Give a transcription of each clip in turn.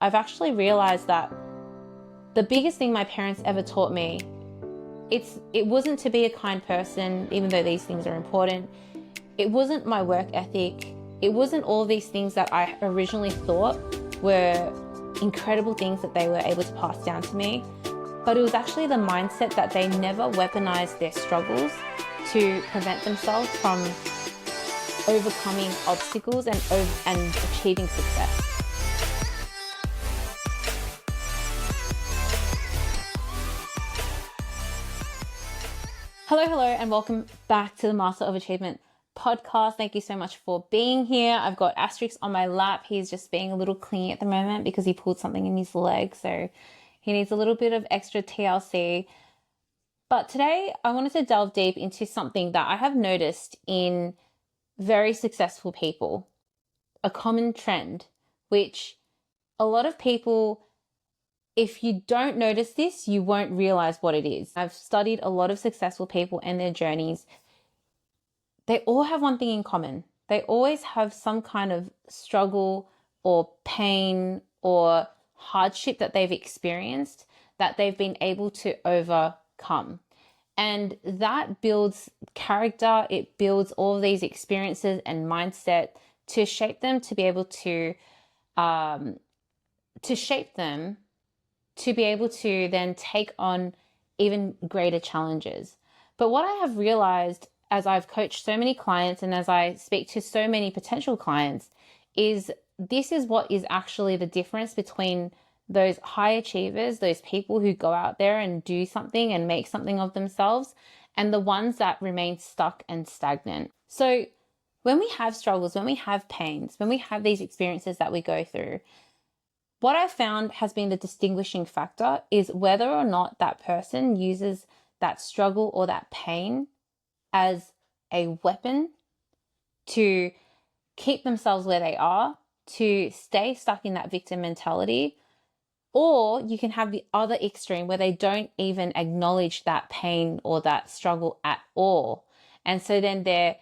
I've actually realized that the biggest thing my parents ever taught me, it wasn't to be a kind person, even though these things are important. It wasn't my work ethic. It wasn't all these things that I originally thought were incredible things that they were able to pass down to me. But it was actually the mindset that they never weaponized their struggles to prevent themselves from overcoming obstacles and achieving success. Hello, and welcome back to the Master of Achievement podcast. Thank you so much for being here. I've got Asterix on my lap. He's just being a little clingy at the moment because he pulled something in his leg, so he needs a little bit of extra TLC. But today I wanted to delve deep into something that I have noticed in very successful people, a common trend, which a lot of people, if you don't notice this, you won't realize what it is. I've studied a lot of successful people and their journeys. They all have one thing in common. They always have some kind of struggle or pain or hardship that they've experienced that they've been able to overcome. And that builds character. It builds all of these experiences and mindset to shape them to be able to be able to then take on even greater challenges. But what I have realized as I've coached so many clients and as I speak to so many potential clients is this is what is actually the difference between those high achievers, those people who go out there and do something and make something of themselves, and the ones that remain stuck and stagnant. So when we have struggles, when we have pains, when we have these experiences that we go through, what I found has been the distinguishing factor is whether or not that person uses that struggle or that pain as a weapon to keep themselves where they are, to stay stuck in that victim mentality. Or you can have the other extreme where they don't even acknowledge that pain or that struggle at all. And so then they're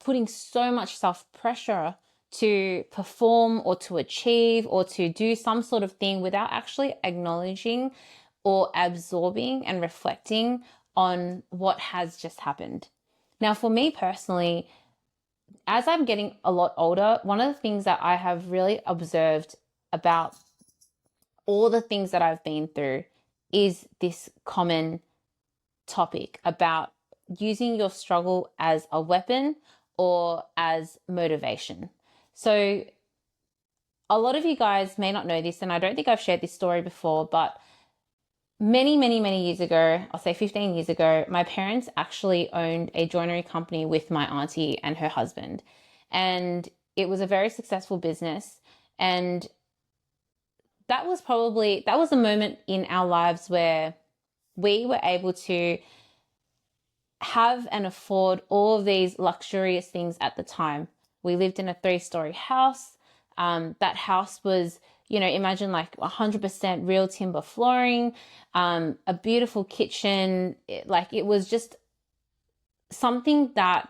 putting so much self-pressure to perform or to achieve or to do some sort of thing without actually acknowledging or absorbing and reflecting on what has just happened. Now, for me personally, as I'm getting a lot older, one of the things that I have really observed about all the things that I've been through is this common topic about using your struggle as a weapon or as motivation. So a lot of you guys may not know this, and I don't think I've shared this story before, but many years ago, I'll say 15 years ago, my parents actually owned a joinery company with my auntie and her husband. And it was a very successful business. And that was a moment in our lives where we were able to have and afford all of these luxurious things at the time. We lived in a 3-story house. That house was, imagine like 100% real timber flooring, a beautiful kitchen. It was just something that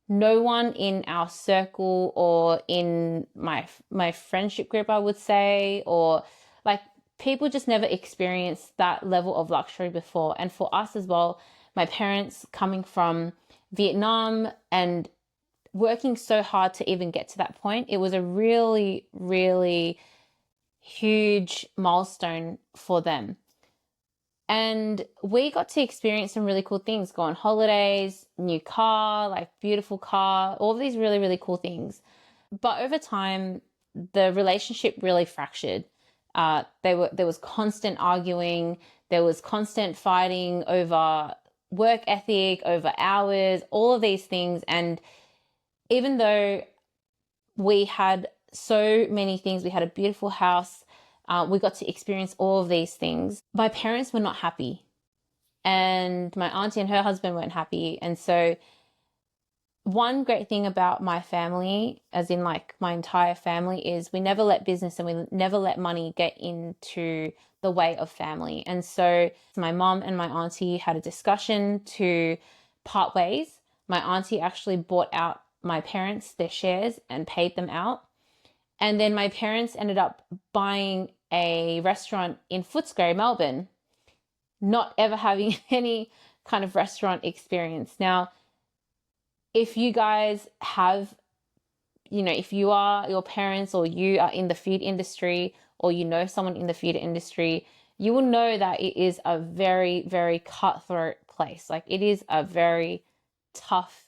no one in our circle or in my friendship group, I would say, or like people just never experienced that level of luxury before. And for us as well, my parents coming from Vietnam and working so hard to even get to that point, it was a really, really huge milestone for them. And we got to experience some really cool things, go on holidays, new car, like beautiful car, all of these really, really cool things. But over time, the relationship really fractured. There was constant arguing, there was constant fighting over work ethic, over hours, all of these things. And even though we had so many things, we had a beautiful house, we got to experience all of these things, my parents were not happy. And my auntie and her husband weren't happy. And so one great thing about my family, as in like my entire family, is we never let business and we never let money get into the way of family. And so my mom and my auntie had a discussion to part ways. My auntie actually bought out my parents their shares and paid them out. And then my parents ended up buying a restaurant in Footscray, Melbourne, not ever having any kind of restaurant experience. Now, if you guys have, if you are, your parents or you are in the food industry, or you know someone in the food industry, you will know that it is a very, very cutthroat place. Like, it is a very tough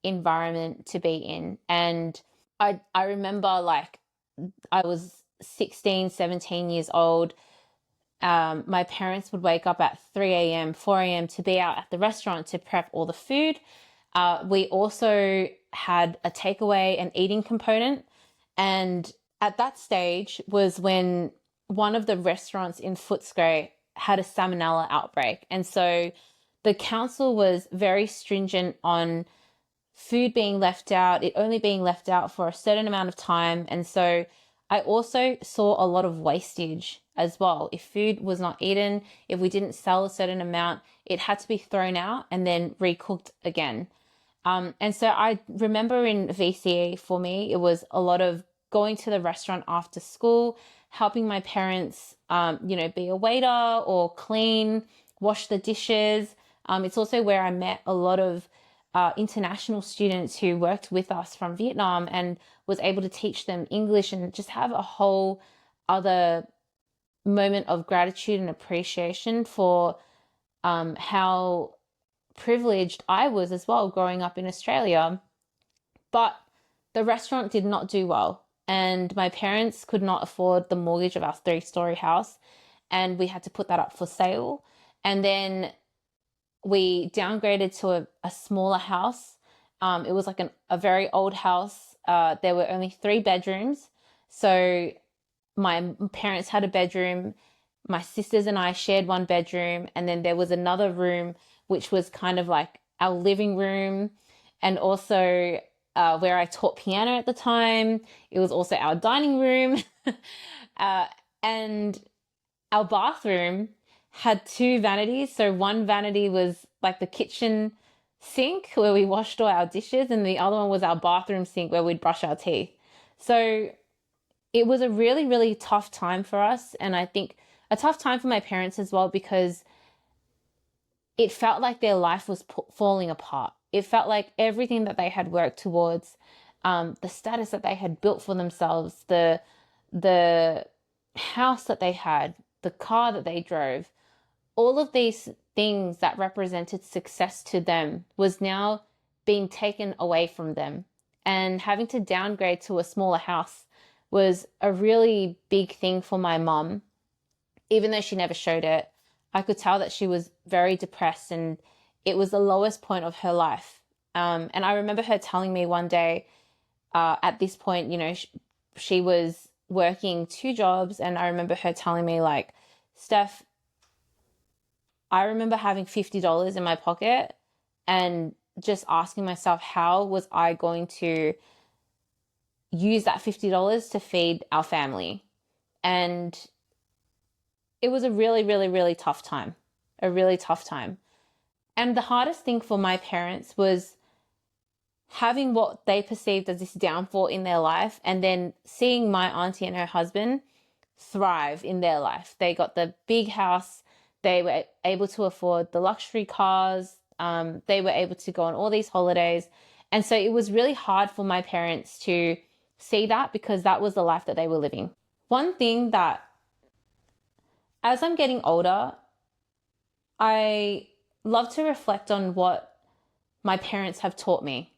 environment to be in. And I remember, like, I was 16, 17 years old. My parents would wake up at 3 a.m., 4 a.m. to be out at the restaurant to prep all the food. We also had a takeaway and eating component. And at that stage was when one of the restaurants in Footscray had a salmonella outbreak. And so the council was very stringent on food being left out, it only being left out for a certain amount of time. And so I also saw a lot of wastage as well. If food was not eaten, if we didn't sell a certain amount, it had to be thrown out and then recooked again. And so I remember in VCE, for me, it was a lot of going to the restaurant after school, helping my parents, be a waiter or clean, wash the dishes. It's also where I met a lot of international students who worked with us from Vietnam, and was able to teach them English and just have a whole other moment of gratitude and appreciation for how privileged I was as well growing up in Australia. But the restaurant did not do well, and my parents could not afford the mortgage of our 3-story house, and we had to put that up for sale. And then we downgraded to a smaller house. It was like a very old house. There were only 3 bedrooms. So my parents had a bedroom, my sisters and I shared one bedroom, and then there was another room which was kind of like our living room, and also where I taught piano at the time. It was also our dining room. And our bathroom had 2 vanities. So one vanity was like the kitchen sink where we washed all our dishes, and the other one was our bathroom sink where we'd brush our teeth. So it was a really, really tough time for us. And I think a tough time for my parents as well, because it felt like their life was falling apart. It felt like everything that they had worked towards, the status that they had built for themselves, the house that they had, the car that they drove, all of these things that represented success to them was now being taken away from them. And having to downgrade to a smaller house was a really big thing for my mom. Even though she never showed it, I could tell that she was very depressed, and it was the lowest point of her life. And I remember her telling me one day, at this point, she was working 2 jobs, and I remember her telling me, like, Steph, I remember having $50 in my pocket and just asking myself, how was I going to use that $50 to feed our family? And it was a really, really, really tough time, a really tough time. And the hardest thing for my parents was having what they perceived as this downfall in their life, and then seeing my auntie and her husband thrive in their life. They got the big house. They were able to afford the luxury cars. They were able to go on all these holidays. And so it was really hard for my parents to see that, because that was the life that they were living. One thing that, as I'm getting older, I love to reflect on what my parents have taught me.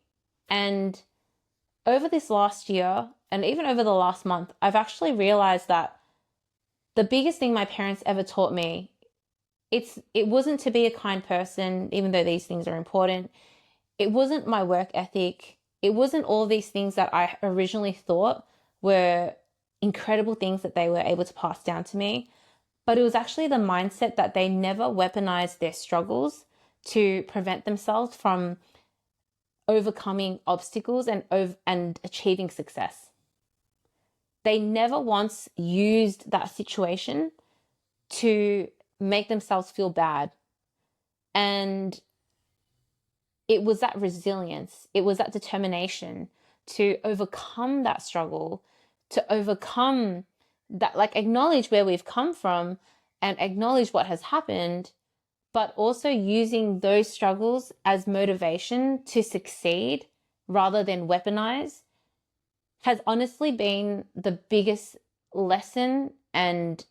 And over this last year, and even over the last month, I've actually realized that the biggest thing my parents ever taught me, it wasn't to be a kind person, even though these things are important. It wasn't my work ethic. It wasn't all these things that I originally thought were incredible things that they were able to pass down to me. But it was actually the mindset that they never weaponized their struggles to prevent themselves from overcoming obstacles and achieving success. They never once used that situation to make themselves feel bad. And it was that resilience, it was that determination to overcome that struggle, to overcome that, like, acknowledge where we've come from and acknowledge what has happened, but also using those struggles as motivation to succeed rather than weaponize has honestly been the biggest lesson and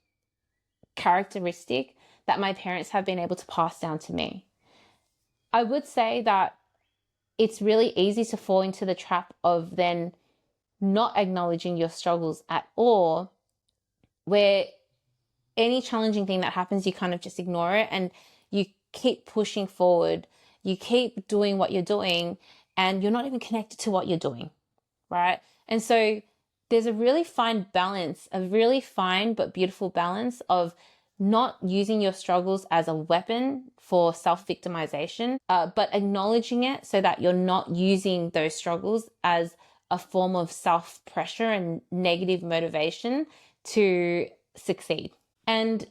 characteristic that my parents have been able to pass down to me. I would say that it's really easy to fall into the trap of then not acknowledging your struggles at all, where any challenging thing that happens, you kind of just ignore it and you keep pushing forward. You keep doing what you're doing and you're not even connected to what you're doing, right? And so there's a really fine balance, a really fine but beautiful balance of not using your struggles as a weapon for self-victimization, but acknowledging it so that you're not using those struggles as a form of self-pressure and negative motivation to succeed. And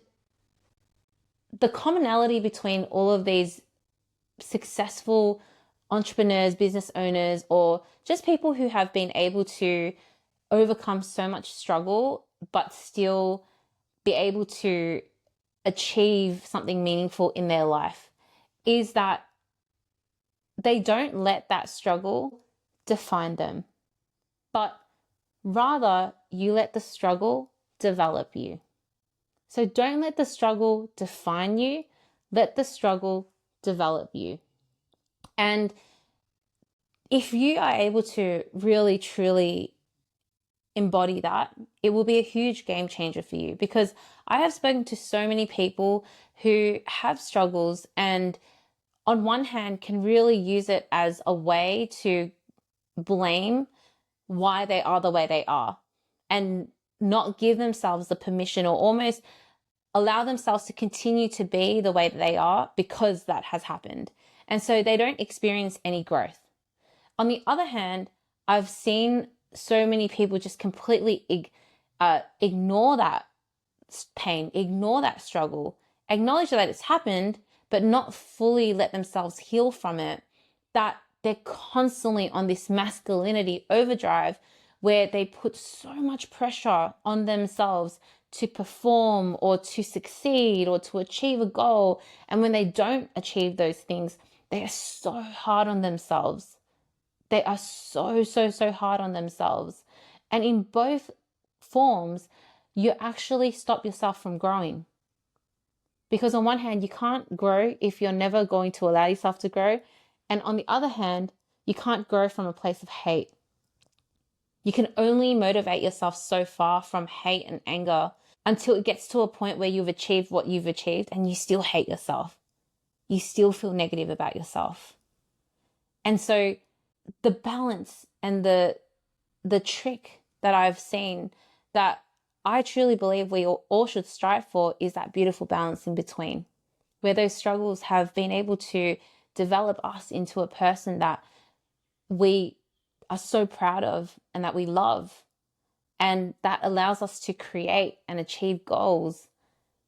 the commonality between all of these successful entrepreneurs, business owners, or just people who have been able to overcome so much struggle, but still be able to achieve something meaningful in their life, is that they don't let that struggle define them, but rather you let the struggle develop you. So don't let the struggle define you, let the struggle develop you. And if you are able to really, truly embody that, it will be a huge game changer for you, because I have spoken to so many people who have struggles and on one hand can really use it as a way to blame why they are the way they are and not give themselves the permission, or almost allow themselves to continue to be the way that they are because that has happened. And so they don't experience any growth. On the other hand, I've seen so many people just completely ignore that pain, ignore that struggle, acknowledge that it's happened, but not fully let themselves heal from it, that they're constantly on this masculinity overdrive where they put so much pressure on themselves to perform or to succeed or to achieve a goal. And when they don't achieve those things, they are so hard on themselves. They are so, so, so hard on themselves. And in both forms, you actually stop yourself from growing. Because on one hand, you can't grow if you're never going to allow yourself to grow. And on the other hand, you can't grow from a place of hate. You can only motivate yourself so far from hate and anger until it gets to a point where you've achieved what you've achieved and you still hate yourself. You still feel negative about yourself. And so the balance and the trick that I've seen that I truly believe we all should strive for is that beautiful balance in between, where those struggles have been able to develop us into a person that we are so proud of and that we love, and that allows us to create and achieve goals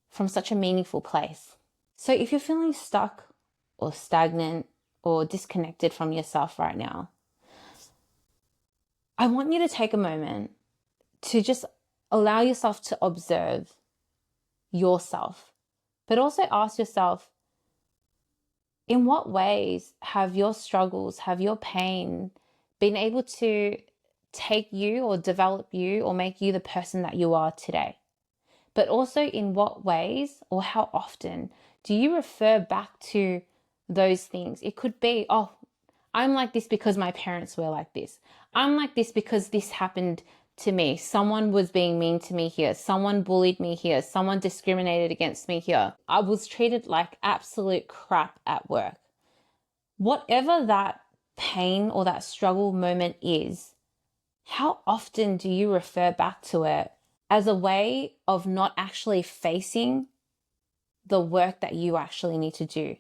from such a meaningful place. So if you're feeling stuck or stagnant or disconnected from yourself right now, I want you to take a moment to just allow yourself to observe yourself, but also ask yourself, in what ways have your struggles, have your pain been able to take you or develop you or make you the person that you are today? But also, in what ways or how often do you refer back to those things? It could be, oh, I'm like this because my parents were like this. I'm like this because this happened to me. Someone was being mean to me here. Someone bullied me here. Someone discriminated against me here. I was treated like absolute crap at work. Whatever that pain or that struggle moment is, how often do you refer back to it as a way of not actually facing the work that you actually need to do?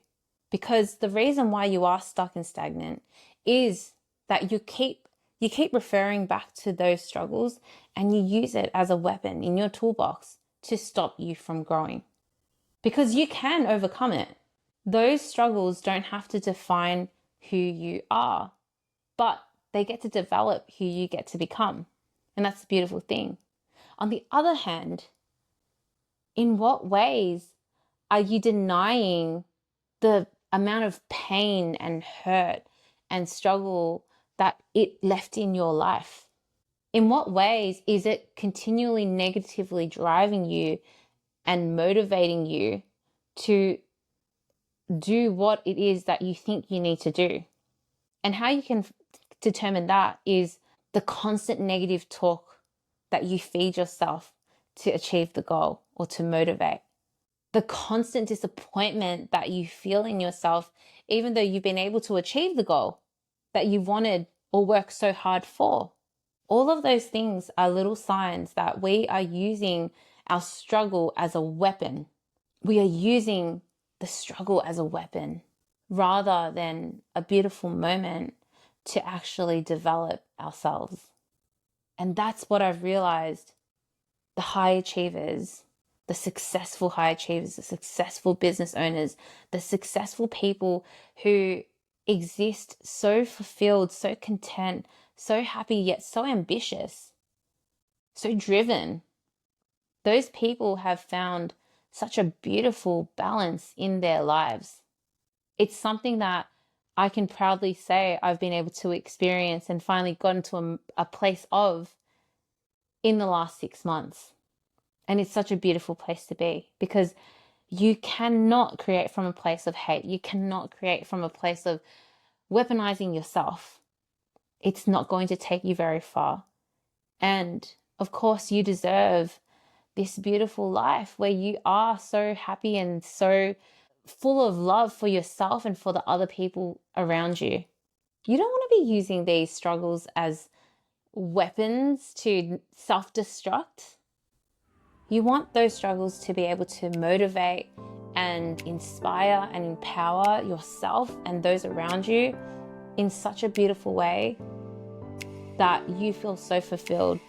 Because the reason why you are stuck and stagnant is that you keep referring back to those struggles and you use it as a weapon in your toolbox to stop you from growing. Because you can overcome it. Those struggles don't have to define who you are, but they get to develop who you get to become. And that's the beautiful thing. On the other hand, in what ways are you denying the amount of pain and hurt and struggle that it left in your life? In what ways is it continually negatively driving you and motivating you to do what it is that you think you need to do? And how you can determine that is the constant negative talk that you feed yourself to achieve the goal or to motivate. The constant disappointment that you feel in yourself, even though you've been able to achieve the goal that you wanted or worked so hard for. All of those things are little signs that we are using our struggle as a weapon. We are using the struggle as a weapon rather than a beautiful moment to actually develop ourselves. And that's what I've realized. The high achievers, the successful high achievers, the successful business owners, the successful people who exist so fulfilled, so content, so happy, yet so ambitious, so driven. Those people have found such a beautiful balance in their lives. It's something that I can proudly say I've been able to experience and finally gotten to a place of in the last 6 months. And it's such a beautiful place to be, because you cannot create from a place of hate. You cannot create from a place of weaponizing yourself. It's not going to take you very far. And of course, you deserve this beautiful life where you are so happy and so full of love for yourself and for the other people around you. You don't want to be using these struggles as weapons to self-destruct. You want those struggles to be able to motivate and inspire and empower yourself and those around you in such a beautiful way that you feel so fulfilled